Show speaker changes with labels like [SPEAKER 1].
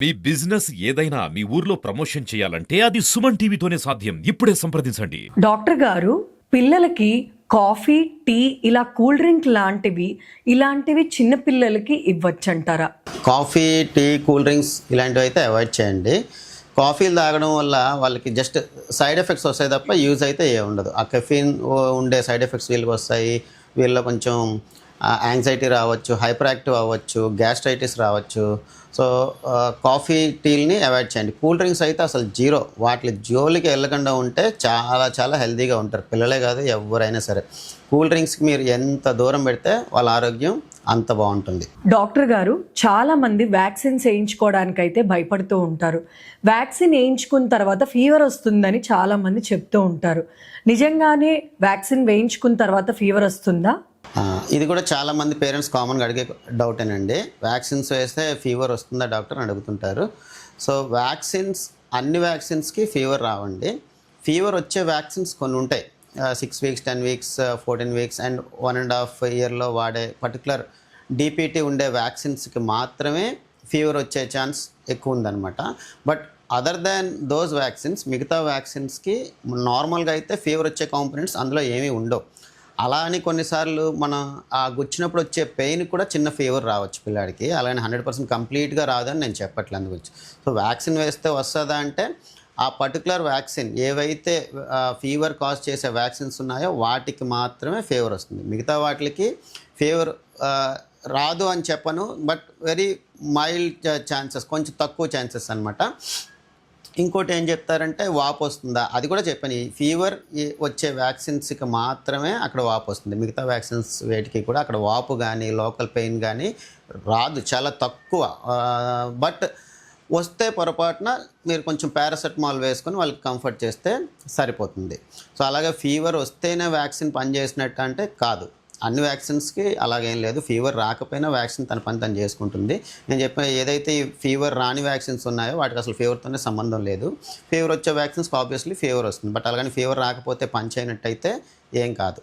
[SPEAKER 1] మీ business ఏదైనా మీ ఊర్లో promotion చేయాలంటే అది సుమన్ టీవీతోనే సాధ్యం. ఇప్పుడే సంప్రదించండి.
[SPEAKER 2] డాక్టర్ గారు, పిల్లలకి కాఫీ, టీ ఇలా కూల్ డ్రింక్ ఇలాంటివి చిన్న పిల్లలకి ఇవ్వచ్చంటారా?
[SPEAKER 3] కాఫీ, టీ, కూల్ డ్రింక్స్ ఇలాంటివి అయితే అవాయిడ్ చేయండి. కాఫీలు తాగడం వల్ల వాళ్ళకి జస్ట్ సైడ్ ఎఫెక్ట్స్ వస్తాయి తప్ప యూజ్ అయితే ఏ ఉండదు. ఆ కెఫీన్ ఉండే సైడ్ ఎఫెక్ట్స్ వీళ్ళకి వస్తాయి. వీళ్ళలో కొంచెం యాంగ్జైటీ రావచ్చు, హైపర్ యాక్టివ్ అవ్వచ్చు, గ్యాస్ట్రైటిస్ రావచ్చు. సో కాఫీ, టీల్ని అవాయిడ్ చేయండి. కూల్ డ్రింక్స్ అయితే అసలు జీరో. వాటి జోలికి వెళ్ళకుండా ఉంటే చాలా చాలా హెల్తీగా ఉంటారు. పిల్లలే కాదు, ఎవరైనా సరే. కూల్ డ్రింక్స్కి మీరు ఎంత దూరం పెడితే వాళ్ళ ఆరోగ్యం అంత బాగుంటుంది.
[SPEAKER 2] డాక్టర్ గారు, చాలా మంది వ్యాక్సిన్స్ వేయించుకోవడానికైతే భయపడుతూ ఉంటారు. వ్యాక్సిన్ వేయించుకున్న తర్వాత ఫీవర్ వస్తుందని చాలా మంది చెప్తూ ఉంటారు. నిజంగానే వ్యాక్సిన్ వేయించుకున్న తర్వాత ఫీవర్ వస్తుందా?
[SPEAKER 3] ఇది కూడా చాలామంది పేరెంట్స్ కామన్గా అడిగే డౌటేనండి. వ్యాక్సిన్స్ వేస్తే ఫీవర్ వస్తుందా డాక్టర్ అని అడుగుతుంటారు. సో అన్ని వ్యాక్సిన్స్కి ఫీవర్ రావండి. ఫీవర్ వచ్చే వ్యాక్సిన్స్ కొన్ని ఉంటాయి. 6 వీక్స్, 10 వీక్స్, 14 వీక్స్ అండ్ 1.5 ఇయర్లో వాడే పర్టికులర్ డీపీటీ ఉండే వ్యాక్సిన్స్కి మాత్రమే ఫీవర్ వచ్చే ఛాన్స్ ఎక్కువ ఉందన్నమాట. But other than those vaccines, మిగతా వ్యాక్సిన్స్కి నార్మల్గా అయితే ఫీవర్ వచ్చే కాంపోనెంట్స్ అందులో ఏమీ ఉండవు. అలా అని కొన్నిసార్లు మనం ఆ గుచ్చినప్పుడు వచ్చే పెయిన్ కూడా చిన్న ఫీవర్ రావచ్చు పిల్లాడికి. అలానే 100% కంప్లీట్గా రాదని నేను చెప్పట్లేదు అందు గురించి. సో వ్యాక్సిన్ వేస్తే వస్తుందా అంటే ఆ పర్టికులర్ వ్యాక్సిన్ ఏవైతే ఫీవర్ కాజ్ చేసే వ్యాక్సిన్స్ ఉన్నాయో వాటికి మాత్రమే ఫీవర్ వస్తుంది. మిగతా వాటికి ఫీవర్ రాదు అని చెప్పను. బట్ వెరీ మైల్డ్ ఛాన్సెస్, కొంచెం తక్కువ ఛాన్సెస్ అనమాట. ఇంకోటి ఏం చెప్తారంటే వాపు వస్తుందా, అది కూడా చెప్పాను. ఈ ఫీవర్ వచ్చే వ్యాక్సిన్స్కి మాత్రమే అక్కడ వాపు వస్తుంది. మిగతా వ్యాక్సిన్స్ వేటికి కూడా అక్కడ వాపు కానీ లోకల్ పెయిన్ కానీ రాదు, చాలా తక్కువ. బట్ వస్తే పొరపాటున మీరు కొంచెం పారాసెటమాల్ వేసుకొని వాళ్ళకి కంఫర్ట్ చేస్తే సరిపోతుంది. సో అలాగే ఫీవర్ వస్తేనే వ్యాక్సిన్ పనిచేసినట్టు అంటే కాదు. అన్ని వ్యాక్సిన్స్కి అలాగేం లేదు. ఫీవర్ రాకపోయినా వ్యాక్సిన్ తన పని తను చేసుకుంటుంది. నేను చెప్పిన ఏదైతే ఈ ఫీవర్ రాని వ్యాక్సిన్స్ ఉన్నాయో వాటికి అసలు ఫీవర్తోనే సంబంధం లేదు. ఫీవర్ వచ్చే వ్యాక్సిన్స్కి ఆబ్వియస్లీ ఫీవర్ వస్తుంది. బట్ అలాగని ఫీవర్ రాకపోతే పని చేయనట్టయితే ఏం కాదు.